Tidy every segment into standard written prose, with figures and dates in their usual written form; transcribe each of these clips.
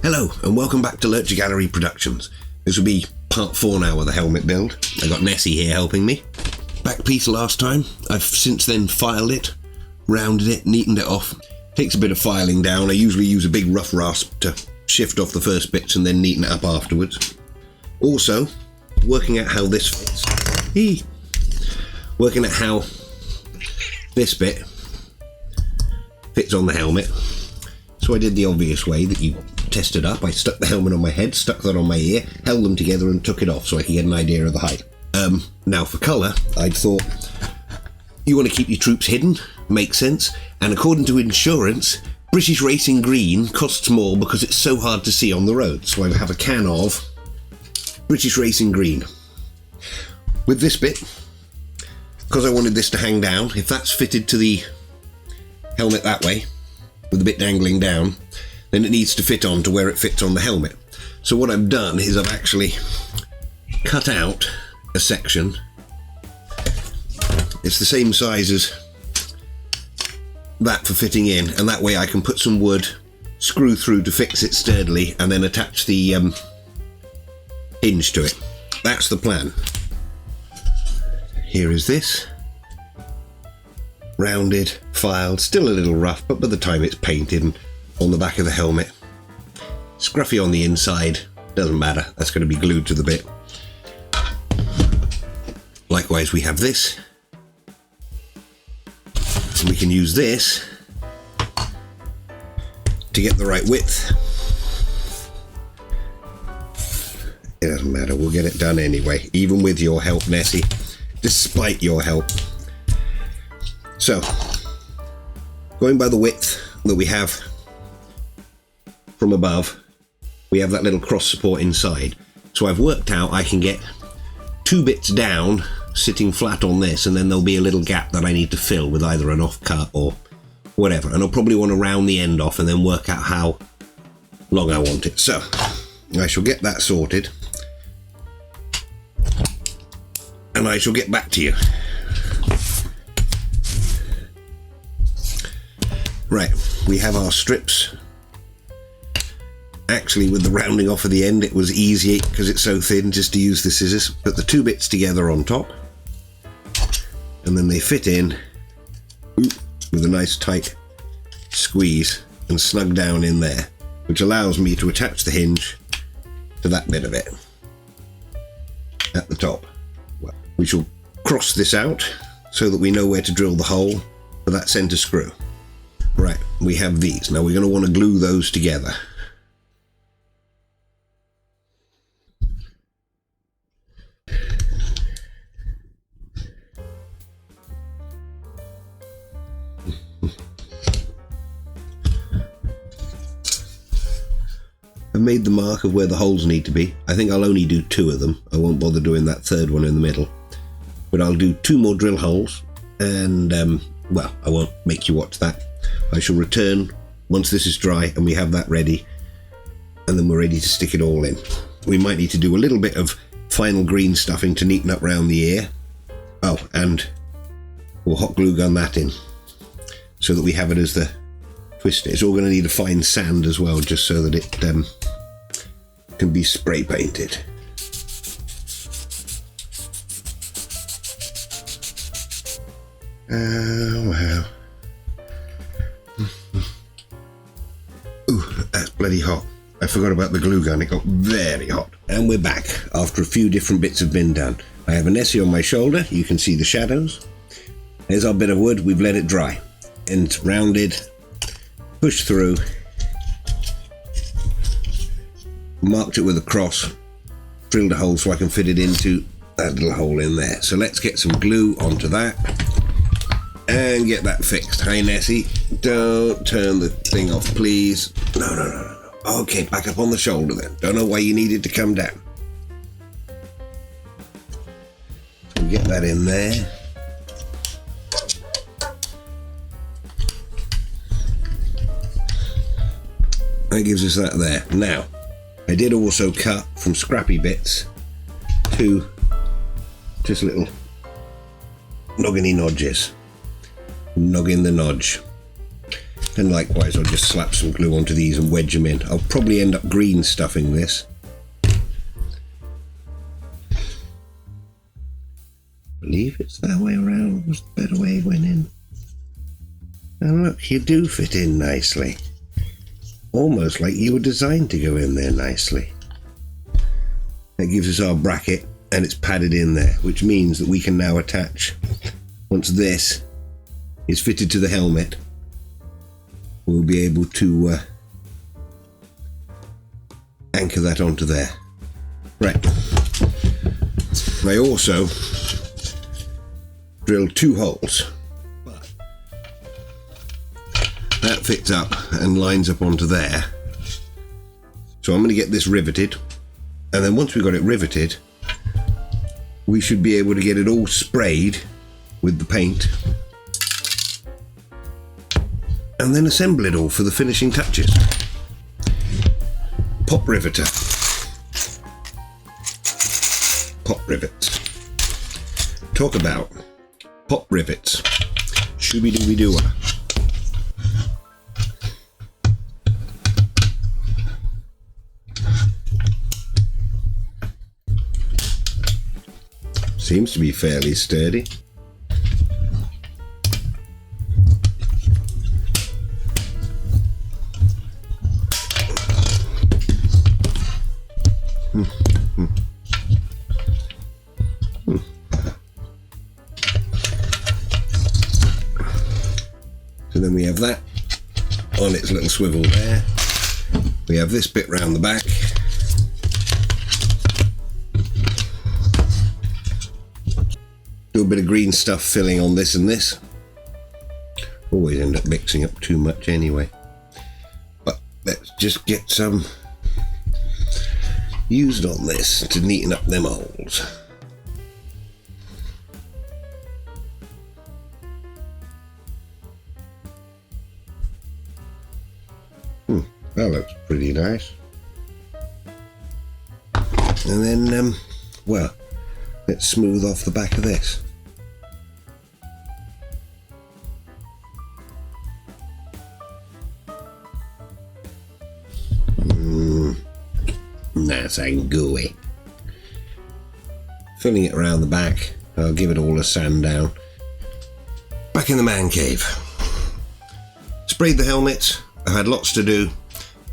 Hello and welcome back to LurcherGallery Productions. This will be part 4 now of the helmet build. I got Nessie here helping me. Back piece last time. I've since then filed it, rounded it, neatened it off. Takes a bit of filing down. I usually use a big rough rasp to shift off the first bits and then neaten it up afterwards. Also, working out how this fits. Working out how this bit fits on the helmet. So I did the obvious way that you test it up. I stuck the helmet on my head, stuck that on my ear, held them together and took it off so I could get an idea of the height. Now for colour, I'd thought you want to keep your troops hidden, makes sense, and according to insurance, British Racing Green costs more because it's so hard to see on the road. So I have a can of British Racing Green. With this bit, because I wanted this to hang down, if that's fitted to the helmet that way, with the bit dangling down, then it needs to fit on to where it fits on the helmet. So what I've done is I've actually cut out a section. It's the same size as that for fitting in, and that way I can put some wood, screw through to fix it sturdily, and then attach the hinge to it. That's the plan. Here is this. Rounded, filed, still a little rough, but by the time it's painted and on the back of the helmet, scruffy on the inside, doesn't matter, that's going to be glued to the bit. Likewise we have this, and we can use this to get the right width. It doesn't matter, we'll get it done anyway, even with your help, Nessie, despite your help. So, going by the width that we have from above, we have that little cross support inside. So I've worked out I can get 2 bits down sitting flat on this, and then there'll be a little gap that I need to fill with either an offcut or whatever. And I'll probably want to round the end off and then work out how long I want it. So, I shall get that sorted, and I shall get back to you. Right, we have our strips. Actually, with the rounding off of the end, it was easy because it's so thin just to use the scissors. Put the 2 bits together on top, and then they fit in with a nice tight squeeze and snug down in there, which allows me to attach the hinge to that bit of it at the top. Well, we shall cross this out so that we know where to drill the hole for that centre screw. Right, we have these. Now we're going to want to glue those together. I've made the mark of where the holes need to be. I think I'll only do 2 of them. I won't bother doing that 3rd one in the middle. But I'll do 2 more drill holes, and well, I won't make you watch that. I shall return once this is dry and we have that ready, and then we're ready to stick it all in. We might need to do a little bit of final green stuffing to neaten up round the ear. Oh, and we'll hot glue gun that in so that we have it as the twist. It's all going to need a fine sand as well, just so that it can be spray painted. Wow. Ooh, that's bloody hot. I forgot about the glue gun, it got very hot. And we're back after a few different bits have been done. I have a Nessie on my shoulder, you can see the shadows. There's our bit of wood, we've let it dry. And rounded, pushed through, marked it with a cross, drilled a hole so I can fit it into that little hole in there. So let's get some glue onto that and get that fixed. Hey Nessie, don't turn the thing off, please. No. Okay, back up on the shoulder then. Don't know why you needed to come down. So we get that in there. That gives us that there. Now, I did also cut from scrappy bits to just little nogginy nodges. Noggin the nodge. And likewise, I'll just slap some glue onto these and wedge them in. I'll probably end up green stuffing this. I believe it's that way around was the better way it went in. And look, you do fit in nicely. Almost like you were designed to go in there nicely. That gives us our bracket, and it's padded in there, which means that we can now attach, once this is fitted to the helmet, we'll be able to anchor that onto there. Right. I also drilled 2 holes. That fits up and lines up onto there. So I'm going to get this riveted, and then once we've got it riveted, we should be able to get it all sprayed with the paint and then assemble it all for the finishing touches. Pop riveter. Pop rivets. Talk about pop rivets. Shooby-dooby-dooer. Seems to be fairly sturdy. So then we have that on its little swivel there. We have this bit round the back. Do a bit of green stuff filling on this and this. Always end up mixing up too much anyway. But let's just get some used on this to neaten up them holes. That looks pretty nice. And then, well, let's smooth off the back of this. Nice and gooey. Filling it around the back, I'll give it all a sand down. Back in the man cave. Sprayed the helmet. I've had lots to do.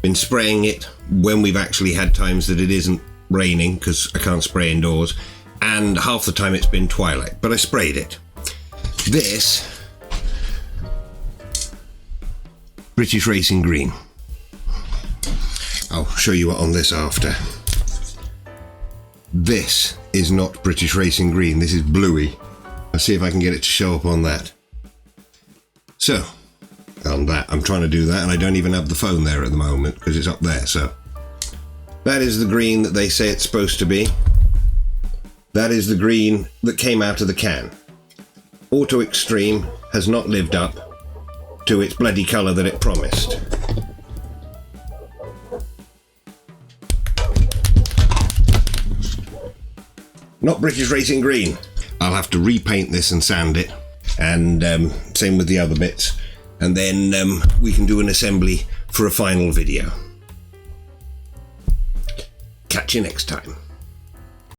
Been spraying it when we've actually had times that it isn't raining, because I can't spray indoors, and half the time it's been twilight, but I sprayed it. This British Racing Green. I'll show you what on this after. This is not British Racing Green, this is Bluey. I'll see if I can get it to show up on that. So, on that, I'm trying to do that, and I don't even have the phone there at the moment because it's up there. So that is the green that they say it's supposed to be. That is the green that came out of the can. Auto Extreme has not lived up to its bloody colour that it promised. Not British Racing Green. I'll have to repaint this and sand it, and same with the other bits. And then we can do an assembly for a final video. Catch you next time.